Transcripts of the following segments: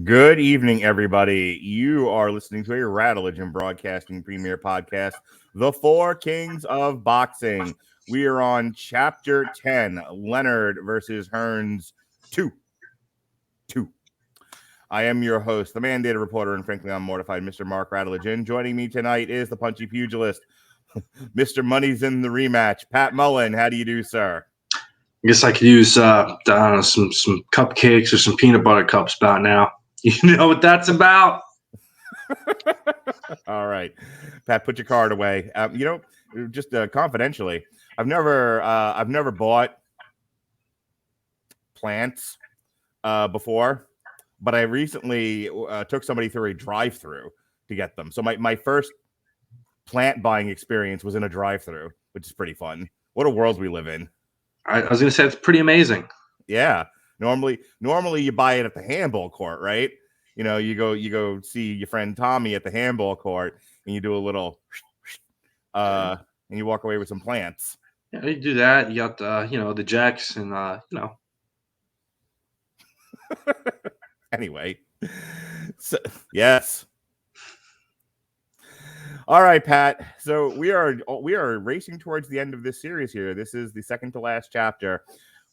Good evening, everybody. You are listening to a Radulich and Broadcasting Premier Podcast, The Four Kings of Boxing. We are on Chapter 10, Leonard versus Hearns II. I am your host, the mandated reporter, and frankly, I'm mortified, Mr. Mark Radulich. And joining me tonight is the punchy pugilist, Mr. Money's in the rematch, Pat Mullin. How do you do, sir? I guess I could use I don't know, some cupcakes or some peanut butter cups about now. You know what that's about? All right, Pat, put your card away. Just confidentially, I've never bought plants before, but I recently took somebody through a drive-through to get them. So my first plant buying experience was in a drive-through, which is pretty fun. What a world we live in. I was going to say it's pretty amazing. Yeah. Normally you buy it at the handball court, right? You know, you go see your friend Tommy at the handball court, and you do a little, and you walk away with some plants. Yeah, you do that. You got the Jacks and Anyway, so, yes. All right, Pat. So we are racing towards the end of this series here. This is the second to last chapter.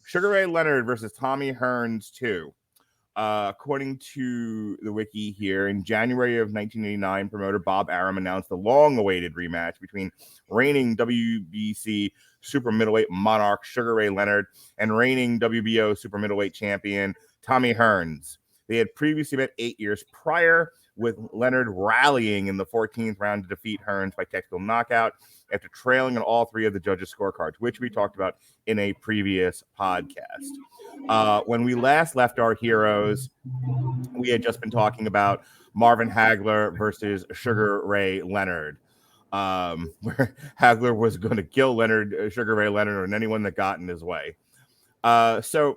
Sugar Ray Leonard versus Tommy Hearns II. According to the wiki here, in January of 1989, promoter Bob Arum announced the long-awaited rematch between reigning WBC super middleweight monarch Sugar Ray Leonard and reigning WBO super middleweight champion Tommy Hearns. They had previously met 8 years prior, with Leonard rallying in the 14th round to defeat Hearns by technical knockout after trailing on all three of the judges' scorecards, which we talked about in a previous podcast. When we last left our heroes, we had just been talking about Marvin Hagler versus Sugar Ray Leonard, where Hagler was going to kill Sugar Ray Leonard, and anyone that got in his way. So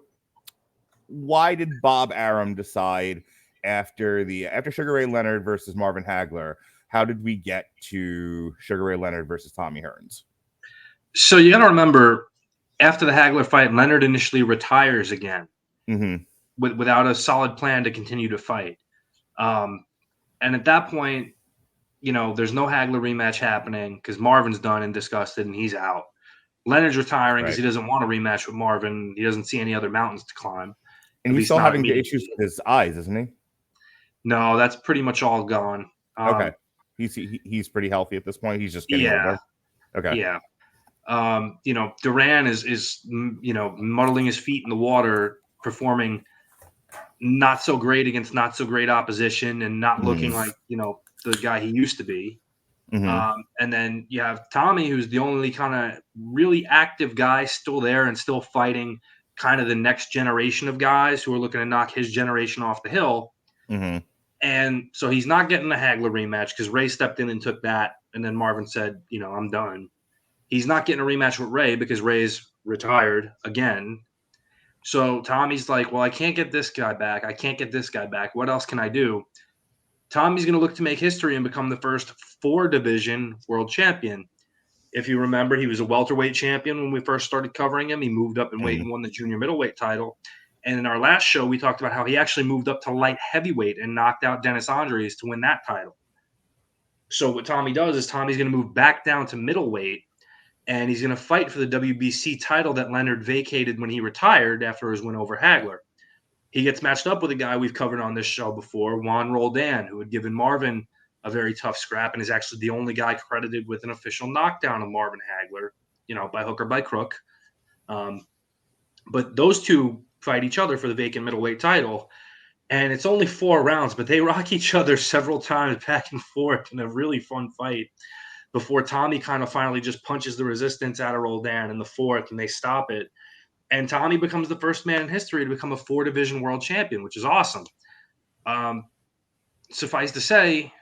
why did Bob Arum decide after Sugar Ray Leonard versus Marvin Hagler? How did we get to Sugar Ray Leonard versus Tommy Hearns? So you got to remember, after the Hagler fight, Leonard initially retires again without a solid plan to continue to fight. And at that point, there's no Hagler rematch happening because Marvin's done and disgusted and he's out. Leonard's retiring because he doesn't want a rematch with Marvin. He doesn't see any other mountains to climb. And he's still having issues with his eyes, isn't he? No, that's pretty much all gone. Okay. He's pretty healthy at this point. He's just getting older. Okay. Yeah. Duran is muddling his feet in the water, performing not so great against not so great opposition and not looking like, the guy he used to be. And then you have Tommy, who's the only kind of really active guy still there and still fighting kind of the next generation of guys who are looking to knock his generation off the hill. And so he's not getting the Hagler rematch because Ray stepped in and took that. And then Marvin said, I'm done. He's not getting a rematch with Ray because Ray's retired again. So Tommy's like, well, I can't get this guy back. I can't get this guy back. What else can I do? Tommy's going to look to make history and become the first 4-division world champion. If you remember, he was a welterweight champion when we first started covering him. He moved up in weight and won the junior middleweight title. And in our last show, we talked about how he actually moved up to light heavyweight and knocked out Dennis Andres to win that title. So what Tommy does is Tommy's going to move back down to middleweight, and he's going to fight for the WBC title that Leonard vacated when he retired after his win over Hagler. He gets matched up with a guy we've covered on this show before, Juan Roldan, who had given Marvin a very tough scrap and is actually the only guy credited with an official knockdown of Marvin Hagler, by hook or by crook. But those two fight each other for the vacant middleweight title. And it's only 4 rounds, but they rock each other several times back and forth in a really fun fight before Tommy kind of finally just punches the resistance out of Roldan in the 4th and they stop it. And Tommy becomes the first man in history to become a 4-division world champion, which is awesome. Suffice to say,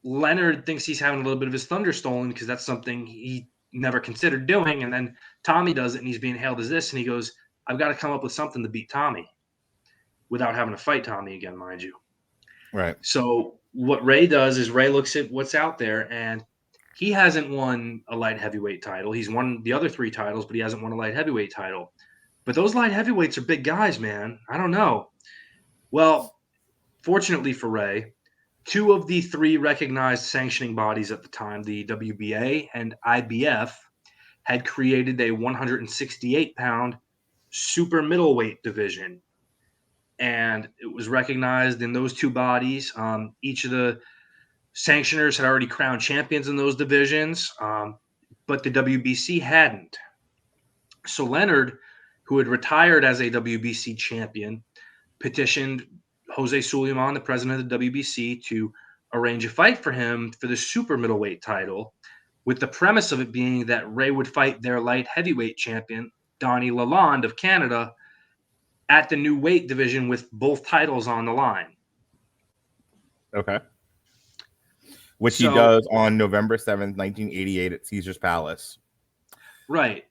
Leonard thinks he's having a little bit of his thunder stolen because that's something he never considered doing. And then Tommy does it and he's being hailed as this. And he goes, I've got to come up with something to beat Tommy without having to fight Tommy again, mind you. Right. So what Ray does is Ray looks at what's out there, and he hasn't won a light heavyweight title. He's won the other 3 titles, but he hasn't won a light heavyweight title. But those light heavyweights are big guys, man. I don't know. Well, fortunately for Ray, 2 of the 3 recognized sanctioning bodies at the time, the WBA and IBF, had created a 168-pound super middleweight division. And it was recognized in those 2 bodies. Each of the sanctioners had already crowned champions in those divisions, but the WBC hadn't. So Leonard, who had retired as a WBC champion, petitioned Jose Sulaiman, the president of the WBC, to arrange a fight for him for the super middleweight title, with the premise of it being that Ray would fight their light heavyweight champion, Donnie Lalonde of Canada, at the new weight division with both titles on the line. Okay. Which he does on November 7th, 1988 at Caesar's Palace. Right.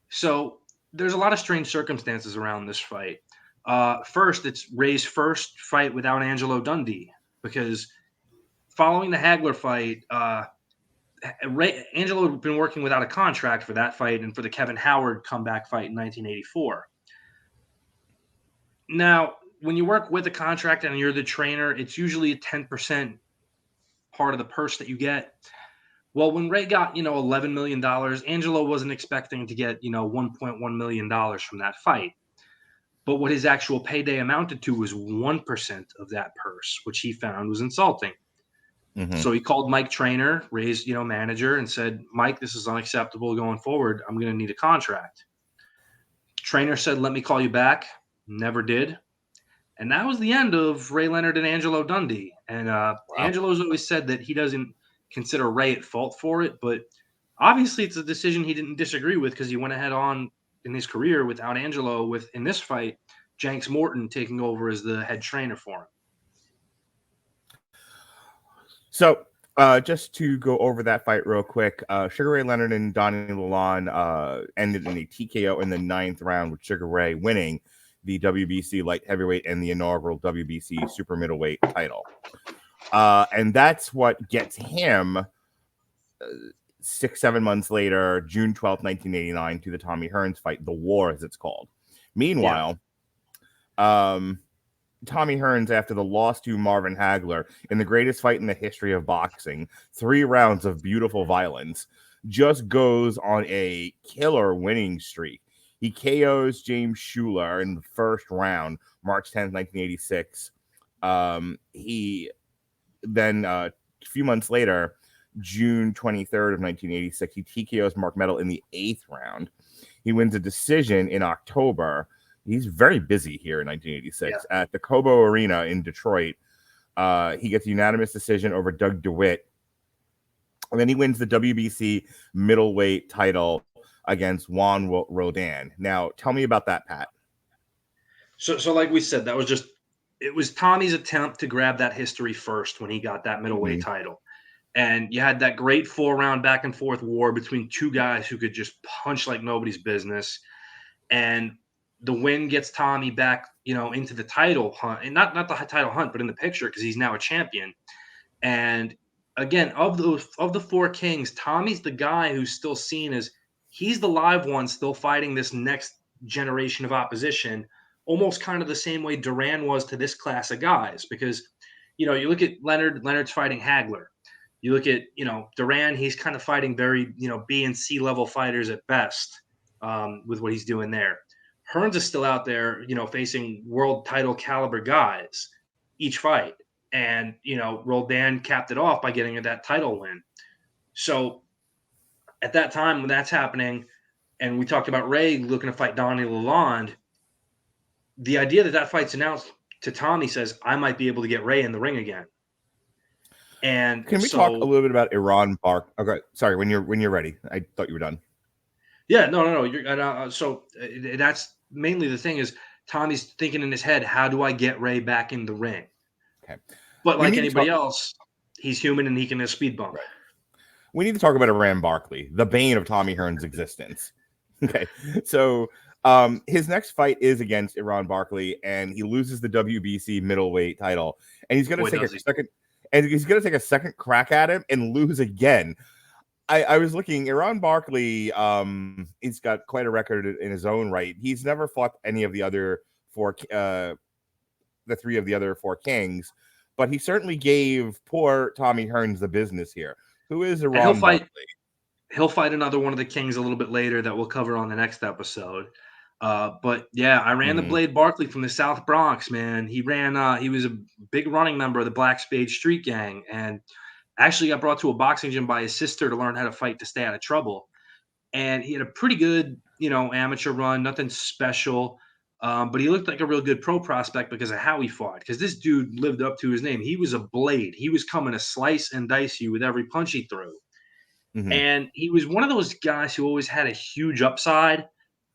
So there's a lot of strange circumstances around this fight. First, it's Ray's first fight without Angelo Dundee, because following the Hagler fight, Angelo had been working without a contract for that fight and for the Kevin Howard comeback fight in 1984. Now, when you work with a contract and you're the trainer, it's usually a 10% part of the purse that you get. Well, when Ray got, $11 million, Angelo wasn't expecting to get, $1.1 million from that fight. But what his actual payday amounted to was 1% of that purse, which he found was insulting. Mm-hmm. So he called Mike Trainer, Ray's, manager, and said, Mike, this is unacceptable going forward. I'm going to need a contract. Trainer said, let me call you back. Never did. And that was the end of Ray Leonard and Angelo Dundee. And wow. Angelo's always said that he doesn't consider Ray at fault for it, but obviously it's a decision he didn't disagree with, because he went ahead on in his career without Angelo, with, in this fight, Jenks Morton taking over as the head trainer for him. So just to go over that fight real quick, Sugar Ray Leonard and Donnie Lalonde ended in a TKO in the 9th round, with Sugar Ray winning the WBC light heavyweight and the inaugural WBC super middleweight title. And that's what gets him 6-7 months later, June 12th, 1989, to the Tommy Hearns fight, The War, as it's called. Meanwhile, Tommy Hearns, after the loss to Marvin Hagler in the greatest fight in the history of boxing, 3 rounds of beautiful violence, just goes on a killer winning streak. He KOs James Schuler in the first round, March 10th, 1986. He then, a few months later, June 23rd of 1986, he TKOs Mark Metal in the 8th round. He wins a decision in October. He's very busy here in 1986 at the Cobo Arena in Detroit. He gets a unanimous decision over Doug DeWitt. And then he wins the WBC middleweight title against Juan Rodan. Now, tell me about that, Pat. So like we said, it was Tommy's attempt to grab that history first when he got that middleweight title. And you had that great 4-round back and forth war between 2 guys who could just punch like nobody's business. And the win gets Tommy back, into the title hunt, and not the title hunt, but in the picture, because he's now a champion. And again, of the 4 kings, Tommy's the guy who's still seen as he's the live one, still fighting this next generation of opposition, almost kind of the same way Duran was to this class of guys. Because, you look at Leonard's fighting Hagler. You look at, Duran, he's kind of fighting very, B and C level fighters at best with what he's doing there. Hearns is still out there, facing world title caliber guys each fight. And, Roldan capped it off by getting that title win. So at that time when that's happening, and we talked about Ray looking to fight Donnie Lalonde, the idea that fight's announced to Tommy says, I might be able to get Ray in the ring again. And can we talk a little bit about Iran Bark? Okay, sorry. When you're ready, I thought you were done. Yeah, no. So that's mainly the thing is Tommy's thinking in his head, how do I get Ray back in the ring? Okay, but like anybody else, he's human and he can have speed bump. Right. We need to talk about Iran Barkley, the bane of Tommy Hearns' existence. Okay, so his next fight is against Iran Barkley, and he loses the WBC middleweight title, and he's going to take a second. And he's going to take a second crack at him and lose again. I was looking, Iran Barkley, he's got quite a record in his own right. He's never fought any of the other 4 the three of the other four kings, but he certainly gave poor Tommy Hearns the business here. Who is Ron Barkley? He'll fight another one of the kings a little bit later that we'll cover on the next episode. But yeah, I ran the Blade Barkley from the South Bronx, man. He was a big running member of the Black Spade Street Gang, and actually got brought to a boxing gym by his sister to learn how to fight to stay out of trouble. And he had a pretty good, amateur run, nothing special. But he looked like a real good pro prospect because of how he fought. Because this dude lived up to his name. He was a blade. He was coming to slice and dice you with every punch he threw. Mm-hmm. And he was one of those guys who always had a huge upside,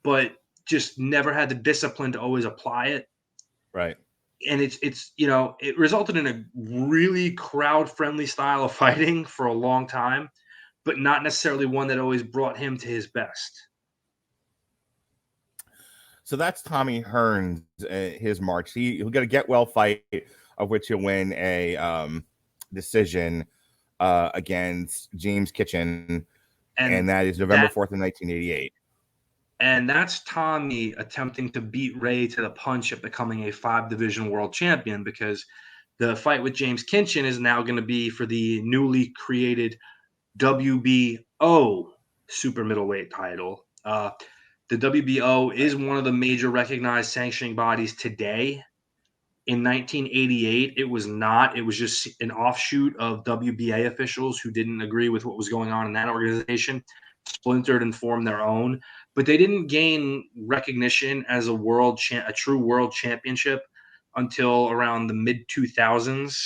but just never had the discipline to always apply it. Right. And it resulted in a really crowd-friendly style of fighting for a long time, but not necessarily one that always brought him to his best. So that's Tommy Hearns, his march. He'll get a get-well fight, of which he'll win a decision against James Kitchen, and that is November 4th in 1988. And that's Tommy attempting to beat Ray to the punch of becoming a 5-division world champion, because the fight with James Kitchen is now going to be for the newly created WBO super middleweight title. The WBO is one of the major recognized sanctioning bodies today. In 1988, it was not. It was just an offshoot of WBA officials who didn't agree with what was going on in that organization, splintered and formed their own. But they didn't gain recognition as a true world championship until around the mid-2000s,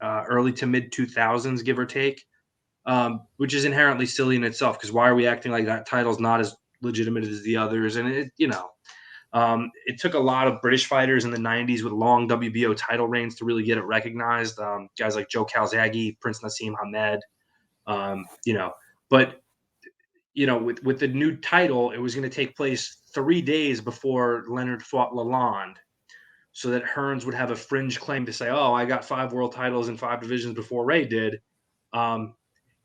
early to mid-2000s, give or take, which is inherently silly in itself, because why are we acting like that title's not as legitimate as the others? And it took a lot of British fighters in the 90s with long WBO title reigns to really get it recognized. Guys like Joe Calzaghe, Prince Nassim Hamed, but with the new title, it was going to take place 3 days before Leonard fought Lalonde, so that Hearns would have a fringe claim to say, oh, I got 5 world titles in 5 divisions before Ray did. And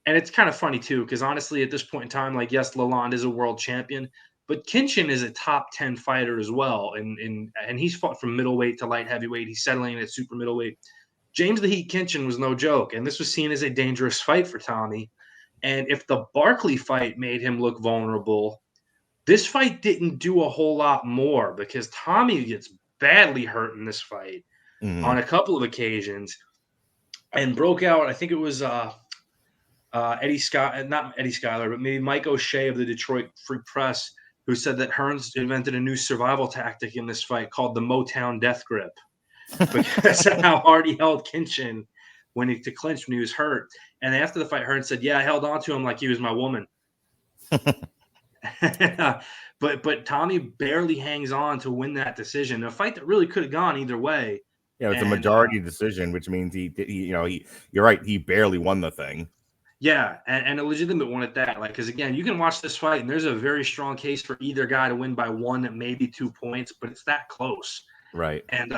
it's kind of funny, too, because honestly, at this point in time, yes, Lalonde is a world champion, but Kitchen is a top 10 fighter as well. And he's fought from middleweight to light heavyweight. He's settling in at super middleweight. James the Heat Kitchen was no joke, and this was seen as a dangerous fight for Tommy. And if the Barkley fight made him look vulnerable, this fight didn't do a whole lot more, because Tommy gets badly hurt in this fight on a couple of occasions and broke out. I think it was not Eddie Schuyler, but maybe Mike O'Shea of the Detroit Free Press, who said that Hearns invented a new survival tactic in this fight called the Motown Death Grip, because of how hard he held Kitchen to clinch when he was hurt. And after the fight, Hearns said, yeah, I held on to him like he was my woman. But Tommy barely hangs on to win that decision. A fight that really could have gone either way. Yeah, it's a majority decision, which means you're right, he barely won the thing. Yeah, and a legitimate one at that. Because again, you can watch this fight, and there's a very strong case for either guy to win by 1, maybe 2 points, but it's that close. Right. And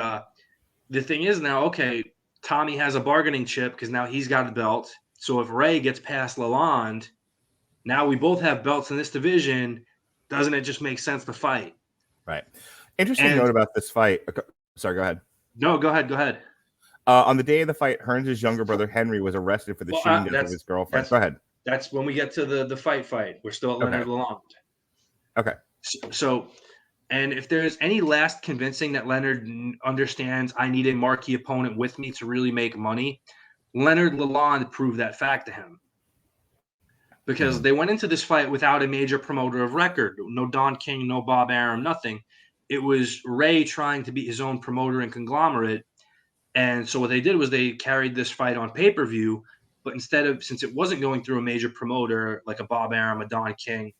the thing is now, okay, Tommy has a bargaining chip because now he's got a belt. So if Ray gets past Lalonde, now we both have belts in this division. Doesn't it just make sense to fight? Right. Interesting note about this fight. Sorry, go ahead. No, go ahead. On the day of the fight, Hearns' younger brother Henry was arrested for the shooting death of his girlfriend. Go ahead. That's when we get to the fight. We're still at Leonard Lalonde. Okay. So, and if there's any last convincing that Leonard understands I need a marquee opponent with me to really make money, Leonard Lalonde proved that fact to him. Because they went into this fight without a major promoter of record. No Don King, no Bob Arum, nothing. It was Ray trying to be his own promoter and conglomerate. And so what they did was they carried this fight on pay-per-view, but since it wasn't going through a major promoter like a Bob Arum, a Don King,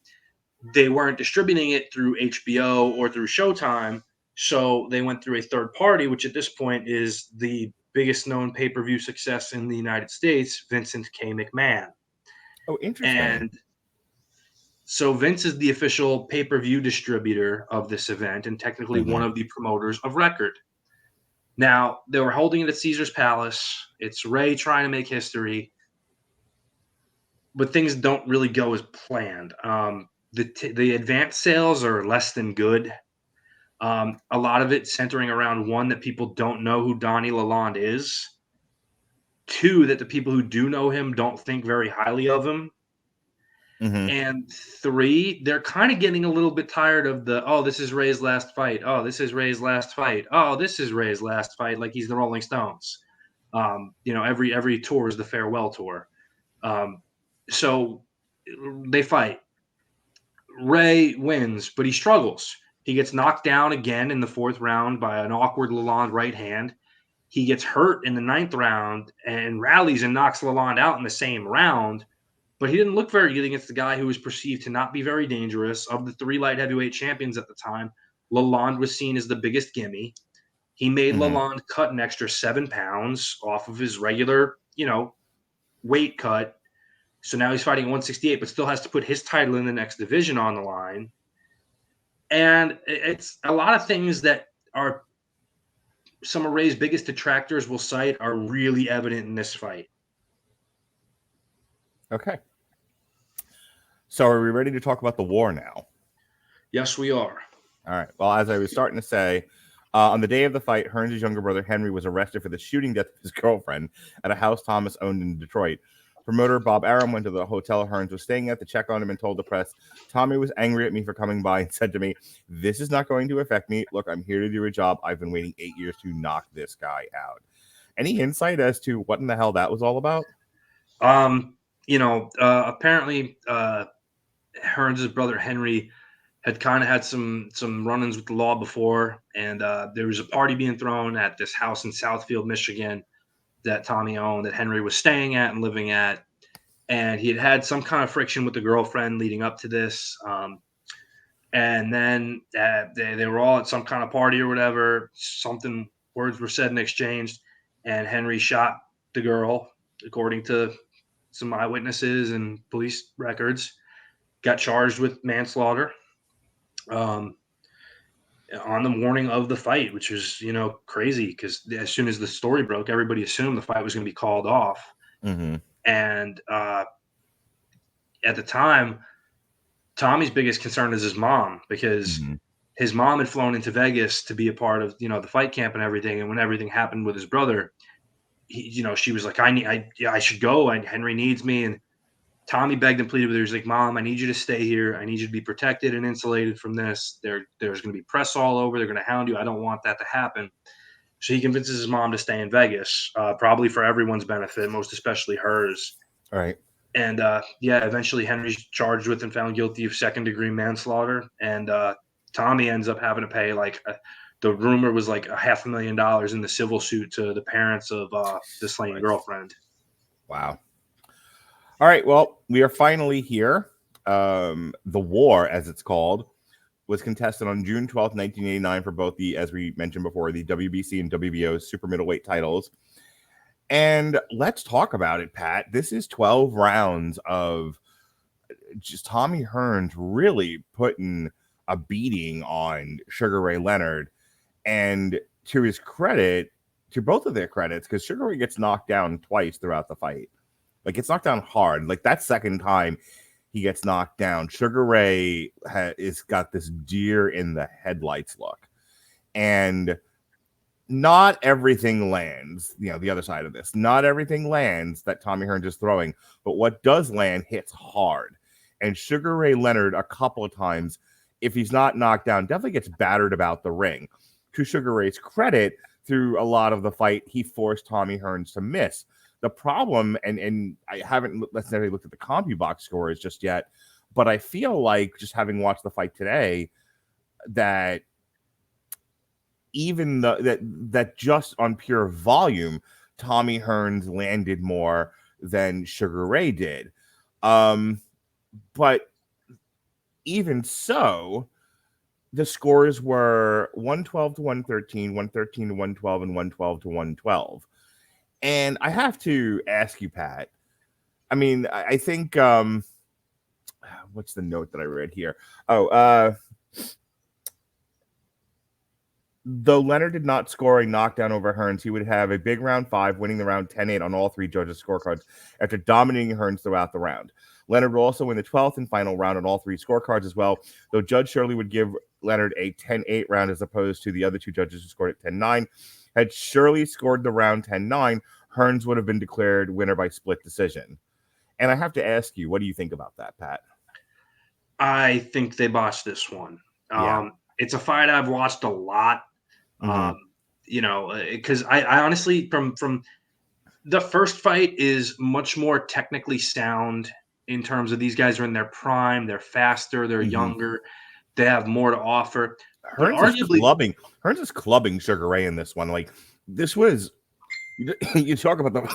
they weren't distributing it through HBO or through Showtime. So they went through a third party, which at this point is the biggest known pay-per-view success in the United States, Vincent K. McMahon. Oh, interesting. And so Vince is the official pay-per-view distributor of this event and technically one of the promoters of record. Now, they were holding it at Caesar's Palace. It's Ray trying to make history, but things don't really go as planned. The advance sales are less than good. A lot of it centering around, one, that people don't know who Donnie Lalonde is. Two, that the people who do know him don't think very highly of him. Mm-hmm. And three, they're kind of getting a little bit tired of the, oh, this is Ray's last fight. Oh, this is Ray's last fight. Oh, this is Ray's last fight. Like he's the Rolling Stones. Every tour is the farewell tour. So they fight. Ray wins, but he struggles. He gets knocked down again in the fourth round by an awkward Lalonde right hand. He gets hurt in the ninth round and rallies and knocks Lalonde out in the same round. But he didn't look very good against the guy who was perceived to not be very dangerous. Of the three light heavyweight champions at the time, Lalonde was seen as the biggest gimme. He made Lalonde cut an extra 7 pounds off of his regular, weight cut. So now he's fighting at 168, but still has to put his title in the next division on the line. And it's a lot of things that are some of Ray's biggest detractors will cite are really evident in this fight. Okay. So are we ready to talk about the war now? Yes, we are. All right. Well, as I was starting to say, on the day of the fight, Hearns' younger brother Henry was arrested for the shooting death of his girlfriend at a house Thomas owned in Detroit. Promoter Bob Arum went to the hotel Hearns was staying at to check on him and told the press, Tommy was angry at me for coming by and said to me, this is not going to affect me. Look, I'm here to do a job. I've been waiting 8 years to knock this guy out. Any insight as to what in the hell that was all about? Apparently Hearns' brother Henry had kind of had some run-ins with the law before, and there was a party being thrown at this house in Southfield, Michigan that Tommy owned, that Henry was staying at and living at. And he had some kind of friction with the girlfriend leading up to this. And then they were all at some kind of party or whatever. Words were said and exchanged, and Henry shot the girl, according to some eyewitnesses and police records. Got charged with manslaughter on the morning of the fight, which was, crazy, because as soon as the story broke, everybody assumed the fight was going to be called off. Mm-hmm. And at the time, Tommy's biggest concern is his mom, because his mom had flown into Vegas to be a part of, the fight camp and everything. And when everything happened with his brother, she was like, I should go. Henry needs me. And Tommy begged and pleaded with her. He's like, Mom, I need you to stay here. I need you to be protected and insulated from this. There's going to be press all over. They're going to hound you. I don't want that to happen. So he convinces his mom to stay in Vegas, probably for everyone's benefit, most especially hers. All right. And eventually Henry's charged with and found guilty of second-degree manslaughter. And Tommy ends up having to pay the rumor was like $500,000 in the civil suit to the parents of the slain girlfriend. Wow. All right, well, we are finally here. The war, as it's called, was contested on June 12th, 1989 for both as we mentioned before, the WBC and WBO super middleweight titles. And let's talk about it, Pat. This is 12 rounds of just Tommy Hearns really putting a beating on Sugar Ray Leonard. And to his credit, to both of their credits, because Sugar Ray gets knocked down twice throughout the fight. Like, it's knocked down hard. Like, that second time he gets knocked down, Sugar Ray is got this deer in the headlights look. And not everything lands, the other side of this. Not everything lands that Tommy Hearns is throwing. But what does land hits hard. And Sugar Ray Leonard, a couple of times, if he's not knocked down, definitely gets battered about the ring. To Sugar Ray's credit, through a lot of the fight, he forced Tommy Hearns to miss. The problem, and I haven't necessarily looked at the CompuBox scores just yet, but I feel like, just having watched the fight today, that even that just on pure volume, Tommy Hearns landed more than Sugar Ray did. But even so, the scores were 112 to 113, 113 to 112, and 112 to 112. And I have to ask you, Pat, I mean, I think, what's the note that I read here? Though Leonard did not score a knockdown over Hearns, he would have a big round 5, winning the round 10-8 on all three judges' scorecards after dominating Hearns throughout the round. Leonard will also win the 12th and final round on all 3 scorecards as well, though Judge Shirley would give Leonard a 10-8 round as opposed to the other 2 judges who scored it 10-9. Had Shirley scored the round 10-9, Hearns would have been declared winner by split decision. And I have to ask you, what do you think about that, Pat? I think they botched this one. Yeah. It's a fight I've watched a lot. Because I honestly, from the first fight is much more technically sound in terms of these guys are in their prime, they're faster, they're younger, they have more to offer. But Hearns is clubbing Sugar Ray in this one. Like, this was, you talk about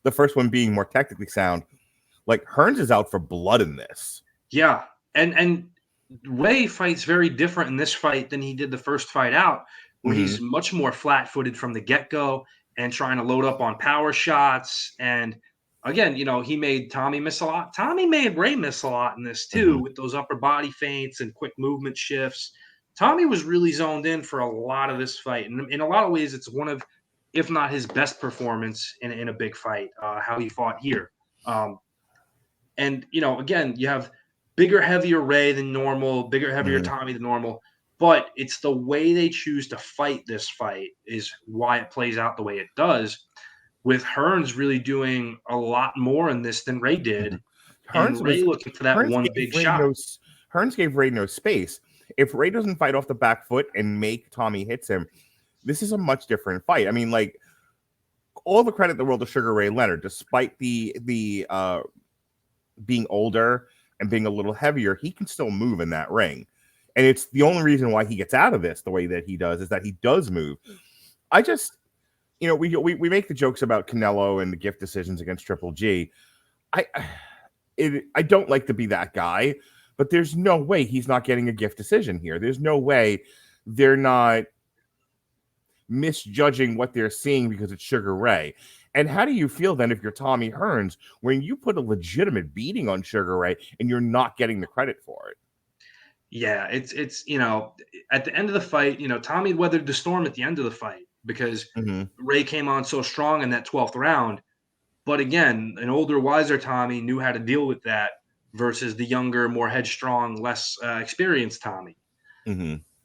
the first one being more technically sound. Like, Hearns is out for blood in this. Yeah, and Ray fights very different in this fight than he did the first fight out, where he's much more flat-footed from the get-go and trying to load up on power shots. And again, he made Tommy miss a lot. Tommy made Ray miss a lot in this too, with those upper body feints and quick movement shifts. Tommy was really zoned in for a lot of this fight. And in a lot of ways, it's one of, if not his best performance in a big fight, how he fought here. And, again, you have bigger, heavier Ray than normal, bigger, heavier Tommy than normal. But it's the way they choose to fight this fight is why it plays out the way it does, with Hearns really doing a lot more in this than Ray did. And Ray looking for that one big shot. Hearns gave Ray no space. If Ray doesn't fight off the back foot and make Tommy hits him, this is a much different fight. I mean, like, all the credit in the world to Sugar Ray Leonard, despite the being older and being a little heavier, he can still move in that ring. And it's the only reason why he gets out of this the way that he does, is that he does move. I just, we make the jokes about Canelo and the gift decisions against Triple G. I don't like to be that guy, but there's no way he's not getting a gift decision here. There's no way they're not misjudging what they're seeing because it's Sugar Ray. And how do you feel then if you're Tommy Hearns when you put a legitimate beating on Sugar Ray and you're not getting the credit for it? Yeah, it's at the end of the fight, Tommy weathered the storm at the end of the fight because Ray came on so strong in that 12th round. But again, an older, wiser Tommy knew how to deal with that versus the younger, more headstrong, less experienced Tommy.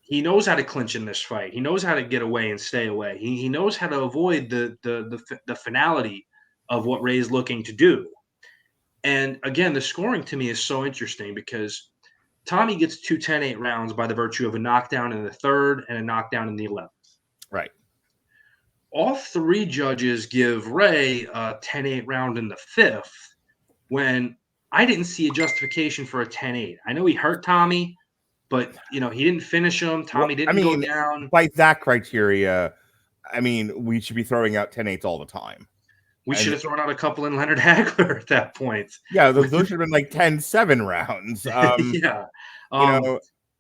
He knows how to clinch in this fight. He knows how to get away and stay away. He knows how to avoid the finality of what Ray's looking to do. And again, the scoring to me is so interesting because Tommy gets 2 10-8 rounds by the virtue of a knockdown in the 3rd and a knockdown in the 11th. Right. All 3 judges give Ray a 10-8 round in the 5th when I didn't see a justification for a 10-8. I know he hurt Tommy, but, he didn't finish him. Tommy didn't go down. By that criteria, we should be throwing out 10-8s all the time. We should have thrown out a couple in Leonard Hagler at that point. Yeah, those should have been like 10-7 rounds. Yeah.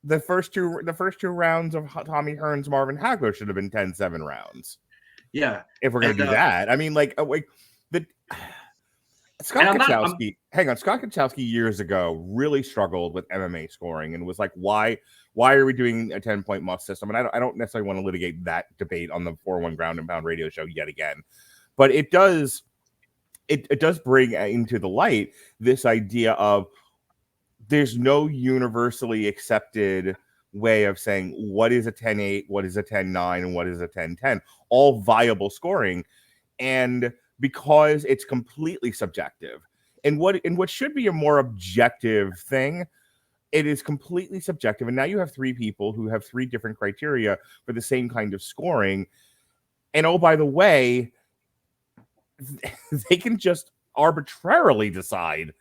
The first two rounds of Tommy Hearns, Marvin Hagler should have been 10-7 rounds. Yeah. If we're going to do that. Scott Kachowski years ago really struggled with MMA scoring and was like, why are we doing a 10-point must system? And I don't necessarily want to litigate that debate on the 4-1 Ground and Pound radio show yet again. But it does bring into the light this idea of there's no universally accepted way of saying what is a 10-8, what is a 10-9, and what is a 10-10. All viable scoring. And because it's completely subjective. And what should be a more objective thing, it is completely subjective. And now you have 3 people who have 3 different criteria for the same kind of scoring. And oh, by the way, they can just arbitrarily decide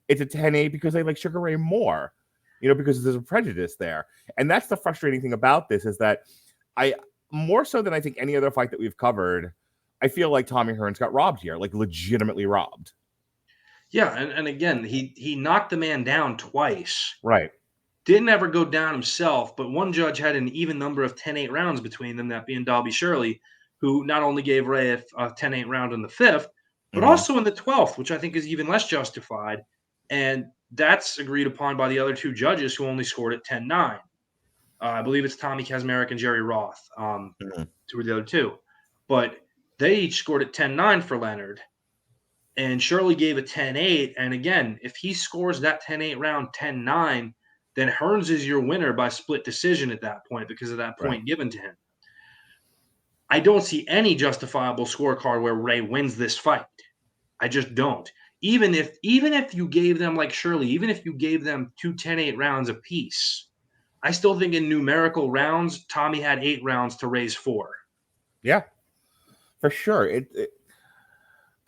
it's a 10-8 because they like Sugar Ray more, because there's a prejudice there. And that's the frustrating thing about this, is that more so than I think any other fight that we've covered, I feel like Tommy Hearns got robbed here, like legitimately robbed. Yeah, and again, he knocked the man down twice. Right. Didn't ever go down himself, but one judge had an even number of 10-8 rounds between them, that being Dalby Shirley, who not only gave Ray a 10-8 round in the 5th, but also in the 12th, which I think is even less justified. And that's agreed upon by the other 2 judges who only scored it 10-9. I believe it's Tommy Kazmarek and Jerry Roth, 2 of the other 2. But they each scored it 10-9 for Leonard. And Shirley gave a 10-8. And again, if he scores that 10-8 round 10-9, then Hearns is your winner by split decision at that point because of that point given to him. I don't see any justifiable scorecard where Ray wins this fight. I just don't. Even if you gave them, like Shirley, even if you gave them 2 10-8 rounds apiece, I still think in numerical rounds, Tommy had 8 rounds to Ray's 4. Yeah, for sure.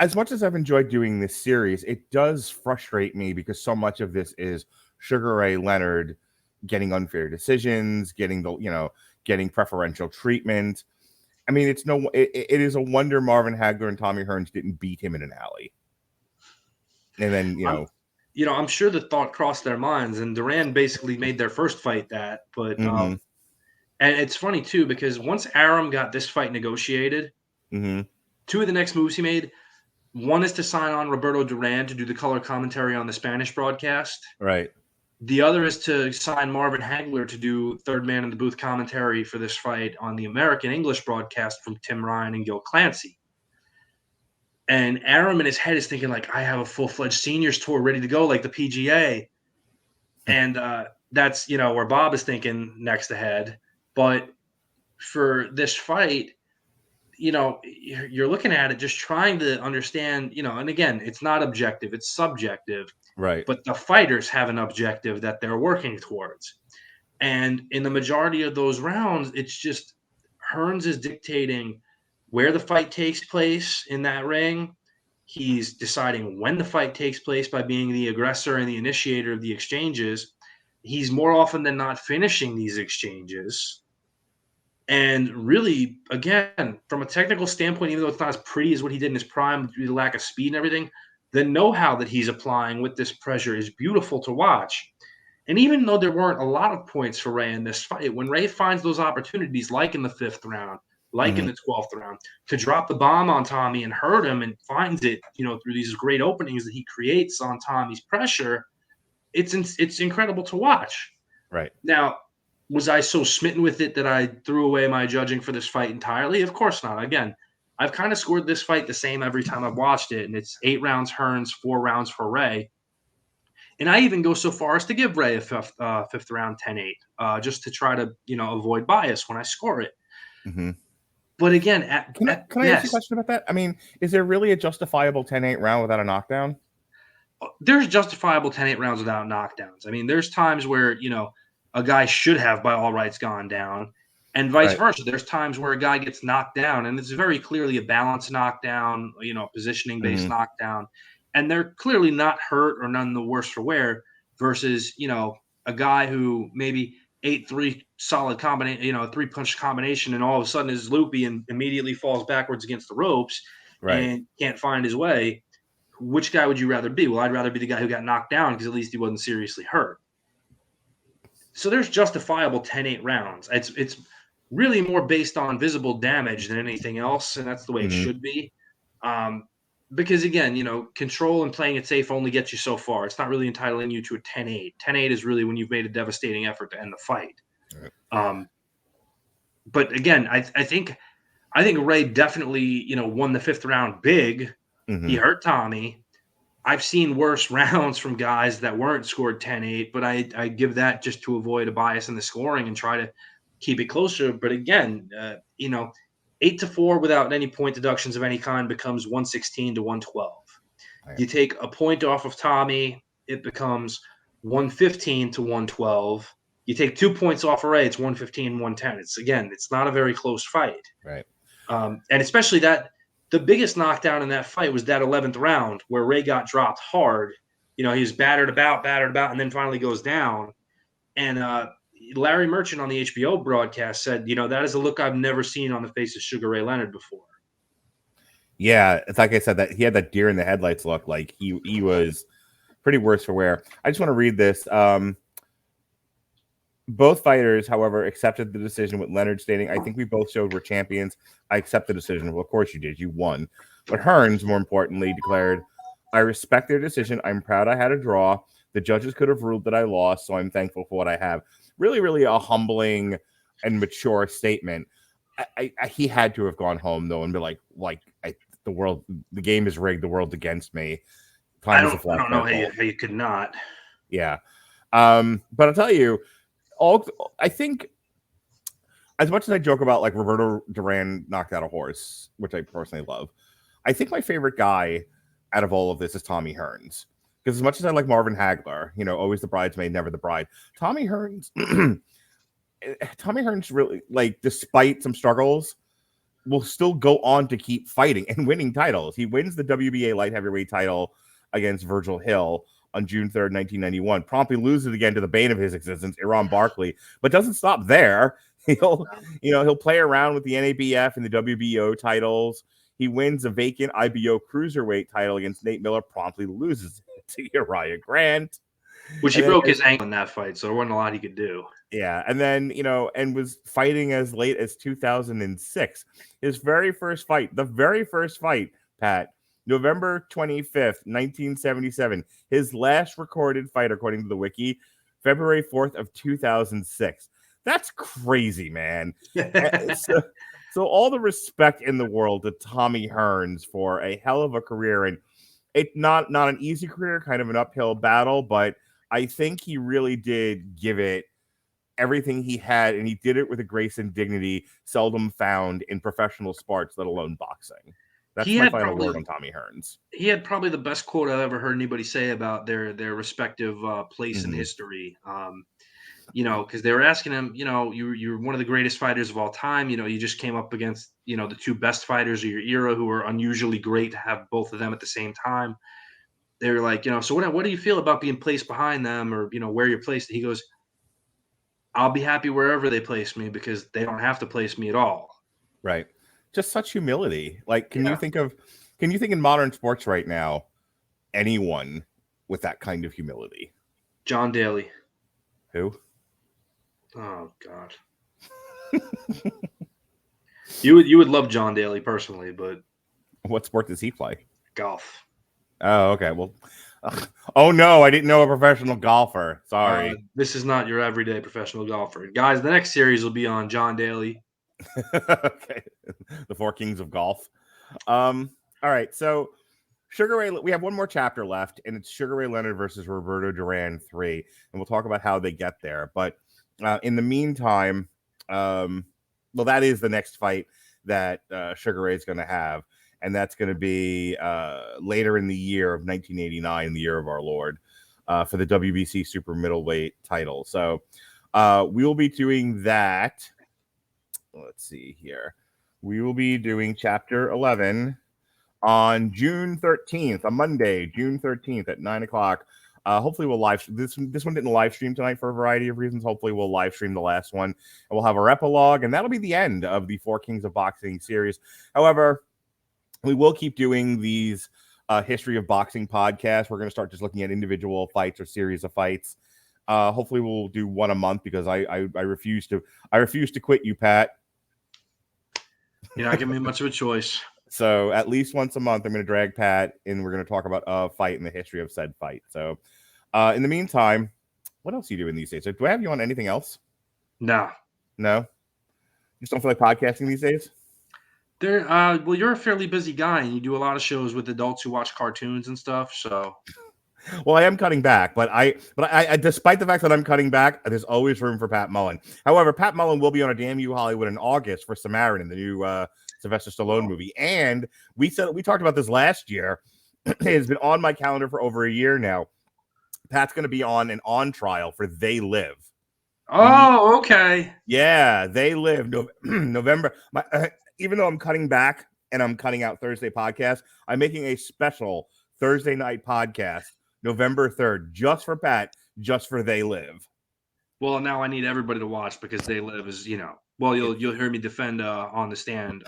As much as I've enjoyed doing this series, it does frustrate me because so much of this is Sugar Ray Leonard getting unfair decisions, getting preferential treatment. I mean, it is a wonder Marvin Hagler and Tommy Hearns didn't beat him in an alley. And then, I'm sure the thought crossed their minds, and Duran basically made their first fight that. But and it's funny too because once Arum got this fight negotiated, 2 of the next moves he made. One is to sign on Roberto Duran to do the color commentary on the Spanish broadcast. Right. The other is to sign Marvin Hagler to do third man in the booth commentary for this fight on the American English broadcast from Tim Ryan and Gil Clancy. And Arum in his head is thinking, like, I have a full-fledged seniors tour ready to go, like the PGA. And that's, where Bob is thinking next ahead. But for this fight, you're looking at it just trying to understand, and again, it's not objective, it's subjective. Right. But the fighters have an objective that they're working towards. And in the majority of those rounds, it's just Hearns is dictating where the fight takes place in that ring. He's deciding when the fight takes place by being the aggressor and the initiator of the exchanges. He's more often than not finishing these exchanges. And really, again, from a technical standpoint, even though it's not as pretty as what he did in his prime due to the lack of speed and everything, the know-how that he's applying with this pressure is beautiful to watch. And even though there weren't a lot of points for Ray in this fight, when Ray finds those opportunities, like in the 5th round, like in the 12th round, to drop the bomb on Tommy and hurt him and finds it, through these great openings that he creates on Tommy's pressure, it's incredible to watch. Right. Now, was I so smitten with it that I threw away my judging for this fight entirely? Of course not. Again, I've kind of scored this fight the same every time I've watched it, and it's 8 rounds Hearns, 4 rounds for Ray. And I even go so far as to give Ray a fifth round 10-8, just to try to, avoid bias when I score it. But again, can I ask you a question about that? I mean, is there really a justifiable 10-8 round without a knockdown? There's justifiable 10-8 rounds without knockdowns. I mean, there's times where, a guy should have by all rights gone down, and vice versa. There's times where a guy gets knocked down, and it's very clearly a balanced knockdown, positioning-based knockdown, and they're clearly not hurt or none the worse for wear versus, a guy who maybe ate 3 solid combination, 3-punch combination, and all of a sudden is loopy and immediately falls backwards against the ropes and can't find his way. Which guy would you rather be? Well, I'd rather be the guy who got knocked down because at least he wasn't seriously hurt. So there's justifiable 10-8 rounds. It's really more based on visible damage than anything else, and that's the way it should be. Because, again, control and playing it safe only gets you so far. It's not really entitling you to a 10-8. 10-8 is really when you've made a devastating effort to end the fight. Right. But, again, I think Ray definitely, won the 5th round big. He hurt Tommy. I've seen worse rounds from guys that weren't scored 10-8, but I give that just to avoid a bias in the scoring and try to keep it closer. But again, 8-4 without any point deductions of any kind becomes 116 to 112. Right. You take a point off of Tommy, it becomes 115 to 112. You take 2 points off of Ray, it's 115, 110. It's not a very close fight. Right. And especially that. The biggest knockdown in that fight was that 11th round where Ray got dropped hard. He was battered about, and then finally goes down. And Larry Merchant on the HBO broadcast said, that is a look I've never seen on the face of Sugar Ray Leonard before. Yeah, it's like I said, that he had that deer in the headlights look. Like he was pretty worse for wear. I just want to read this. Both fighters, however, accepted the decision, with Leonard stating, "I think we both showed we're champions. I accept the decision." Well, of course you did. You won. But Hearns, more importantly, declared, "I respect their decision. I'm proud I had a draw. The judges could have ruled that I lost, so I'm thankful for what I have." Really, really a humbling and mature statement. He had to have gone home, though, and be like, the game is rigged, the world's against me. I don't know how you could not. Yeah. But I'll tell you, I think as much as I joke about like Roberto Duran knocked out a horse, which I personally love, I think my favorite guy out of all of this is Tommy Hearns. Because as much as I like Marvin Hagler, always the bridesmaid, never the bride. Tommy Hearns really, like, despite some struggles, will still go on to keep fighting and winning titles. He wins the WBA light heavyweight title against Virgil Hill on June 3rd, 1991. Promptly loses again to the bane of his existence, Iran Barkley, but doesn't stop there. He'll play around with the NABF and the WBO titles. He wins a vacant IBO cruiserweight title against Nate Miller, promptly loses it to Uriah Grant. Which he broke his ankle in that fight, so there wasn't a lot he could do. Yeah, and then, and was fighting as late as 2006. His very first fight, Pat, November 25th, 1977. His last recorded fight, according to the wiki, February 4th of 2006. That's crazy, man. So all the respect in the world to Tommy Hearns for a hell of a career. And it's not an easy career, kind of an uphill battle, but I think he really did give it everything he had, and he did it with a grace and dignity seldom found in professional sports, let alone boxing. That's my final word on Tommy Hearns. He had probably the best quote I've ever heard anybody say about their respective place in history. Because they were asking him, you're one of the greatest fighters of all time. You just came up against, the two best fighters of your era who were unusually great to have both of them at the same time. They were like, so what do you feel about being placed behind them, or, where you're placed? He goes, I'll be happy wherever they place me because they don't have to place me at all. Right. Just such humility. Like, can you think in modern sports right now, anyone with that kind of humility? John Daly. Who? Oh God. You would love John Daly personally, but what sport does he play? Golf. Oh, okay. Well, oh no, I didn't know a professional golfer. Sorry. This is not your everyday professional golfer. Guys, the next series will be on John Daly. Okay. The Four Kings of Golf. All right. So Sugar Ray, we have one more chapter left, and it's Sugar Ray Leonard versus Roberto Duran 3. And we'll talk about how they get there. But in the meantime, that is the next fight that Sugar Ray is going to have. And that's going to be later in the year of 1989, the year of our Lord, for the WBC super middleweight title. So we will be doing that. Let's see here. We will be doing chapter 11 on June 13th, on Monday, June 13th at 9 o'clock. Hopefully we'll live this one didn't live stream tonight for a variety of reasons. Hopefully we'll live stream the last one, and we'll have our epilogue, and that'll be the end of the Four Kings of Boxing series. However, we will keep doing these history of boxing podcasts. We're going to start just looking at individual fights or series of fights. Hopefully we'll do one a month because I refuse to quit you, Pat. You're not giving me much of a choice. So at least once a month, I'm going to drag Pat, and we're going to talk about a fight and the history of said fight. So in the meantime, what else are you doing these days? Do I have you on anything else? No. You just don't feel like podcasting these days? Well, you're a fairly busy guy, and you do a lot of shows with adults who watch cartoons and stuff. So, well, I am cutting back, but I, despite the fact that I'm cutting back, there's always room for Pat Mullin. However, Pat Mullin will be on a Damn You Hollywood in August for Samaritan, the new Sylvester Stallone movie, and we talked about this last year. It's been on my calendar for over a year now. Pat's going to be on an on trial for They Live. Oh, okay. Yeah, They Live November. Even though I'm cutting back and I'm cutting out Thursday podcast, I'm making a special Thursday night podcast, November 3rd, just for Pat, just for They Live. Well, now I need everybody to watch because They Live is, you'll hear me defend on the stand,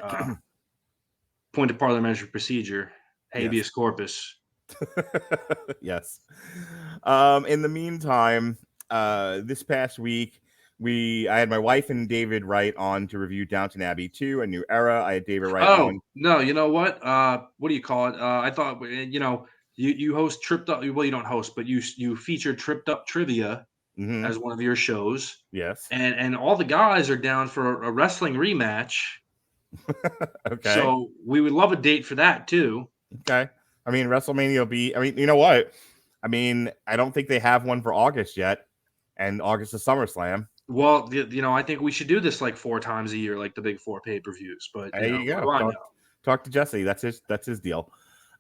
point of parliamentary procedure, habeas corpus. Yes. In the meantime, this past week, I had my wife and David Wright on to review Downton Abbey 2, A New Era. I had David Wright on. Oh, no, you know what? What do you call it? I thought, you host Tripped Up. Well, you don't host, but you feature Tripped Up Trivia as one of your shows. Yes. And all the guys are down for a wrestling rematch. Okay. So we would love a date for that too. Okay. I mean, WrestleMania will be. I mean, you know what? I mean, I don't think they have one for August yet, and August is SummerSlam. Well, I think we should do this like 4 times a year, like the big 4 pay-per-views. But There you what go. do I know? Talk to Jesse. That's his deal.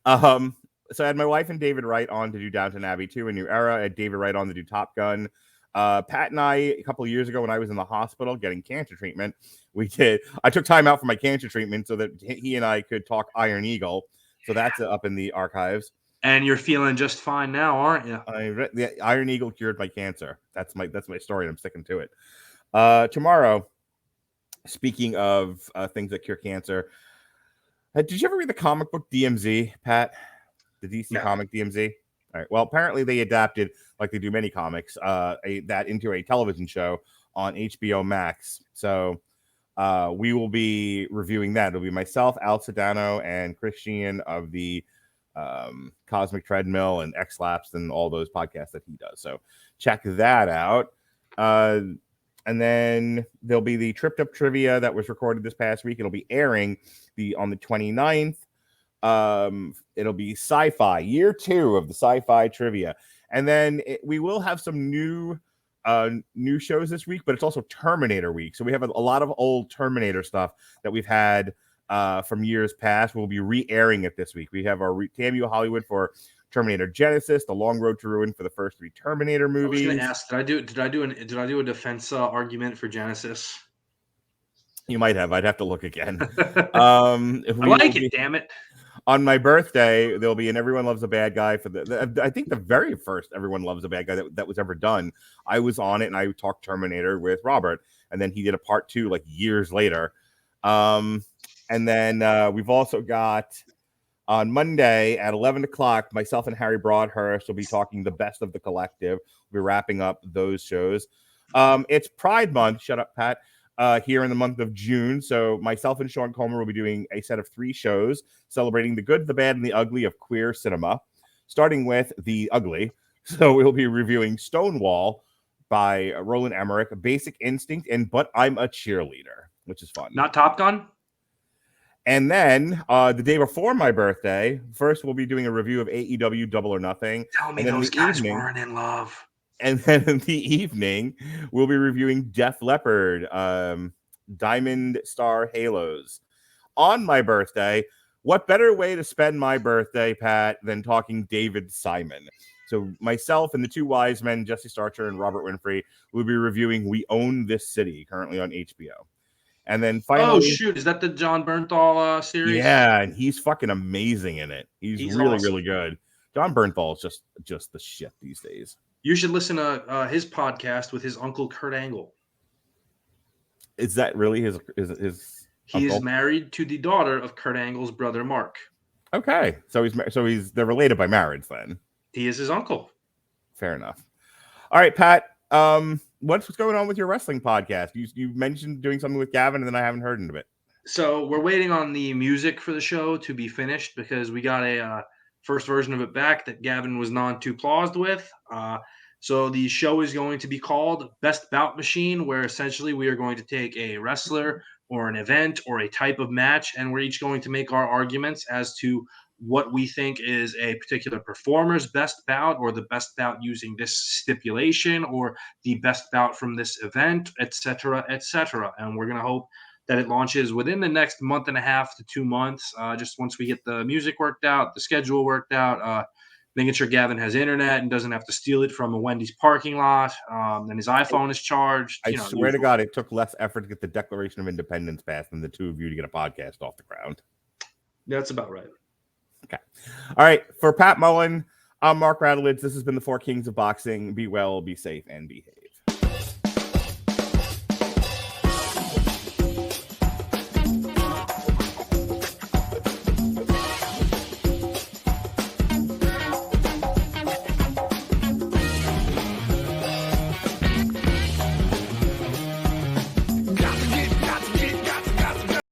So I had my wife and David Wright on to do Downton Abbey 2, A New Era. I had David Wright on to do Top Gun. Pat and I, a couple of years ago when I was in the hospital getting cancer treatment, I took time out for my cancer treatment so that he and I could talk Iron Eagle. So that's up in the archives. And you're feeling just fine now, aren't you? The Iron Eagle cured my cancer. That's my story, and I'm sticking to it. Tomorrow, speaking of things that cure cancer, did you ever read the comic book DMZ, Pat? The DC comic DMZ? All right. Well, apparently they adapted, like they do many comics, that into a television show on HBO Max. So we will be reviewing that. It'll be myself, Al Sedano, and Christian of the Cosmic Treadmill and X-Laps and all those podcasts that he does. So check that out. And then there'll be the Tripped Up Trivia that was recorded this past week. It'll be airing on the 29th. It'll be sci-fi, year 2 of the sci-fi trivia. And then we will have some new shows this week, but it's also Terminator week. So we have a lot of old Terminator stuff that we've had from years past. We'll be re-airing it this week. We have our TMU Hollywood for Terminator Genesis, The Long Road to Ruin for the first 3 Terminator movies. I was going to ask, did I do a defense argument for Genesis? You might have. I'd have to look again. I like it, damn it. On my birthday, there'll be an Everyone Loves a Bad Guy for I think the very first Everyone Loves a Bad Guy that was ever done. I was on it and I talked Terminator with Robert, and then he did a part 2 like years later. And then we've also got on Monday at 11 o'clock, myself and Harry Broadhurst will be talking The Best of the Collective. We'll be wrapping up those shows. It's Pride Month. Shut up, Pat. Here in the month of June. So myself and Sean Comer will be doing a set of 3 shows celebrating the good, the bad, and the ugly of queer cinema, starting with the ugly. So we'll be reviewing Stonewall by Roland Emmerich, Basic Instinct, and But I'm a Cheerleader, which is fun. Not Top Gun? And then the day before my birthday, first we'll be doing a review of AEW Double or Nothing. Tell me those guys weren't in love. And then in the evening, we'll be reviewing Def Leppard, Diamond Star Halos. On my birthday, what better way to spend my birthday, Pat, than talking David Simon? So myself and the 2 wise men, Jesse Starcher and Robert Winfrey, will be reviewing We Own This City, currently on HBO. And then finally... Oh, shoot. Is that the John Bernthal series? Yeah, and he's fucking amazing in it. He's really, awesome. Really good. John Bernthal is just the shit these days. You should listen to his podcast with his uncle Kurt Angle. Is that really his He uncle? Is married to the daughter of Kurt Angle's brother Mark. Okay, so they're related by marriage then. He is his uncle. Fair enough. All right, Pat. What's going on with your wrestling podcast? You mentioned doing something with Gavin, and then I haven't heard of it. So we're waiting on the music for the show to be finished because we got a first version of it back that Gavin was not too pleased with. So the show is going to be called Best Bout Machine, where essentially we are going to take a wrestler or an event or a type of match, and we're each going to make our arguments as to what we think is a particular performer's best bout, or the best bout using this stipulation, or the best bout from this event, etc., etc. And we're going to hope that it launches within the next month and a half to 2 months. Just once we get the music worked out, the schedule worked out, making sure Gavin has internet and doesn't have to steal it from a Wendy's parking lot. And his iPhone is charged. I swear to God, it took less effort to get the Declaration of Independence passed than the 2 of you to get a podcast off the ground. That's about right. Okay. All right. For Pat Mullin, I'm Mark Radulich. This has been the 4 Kings of Boxing. Be well, be safe, and behave.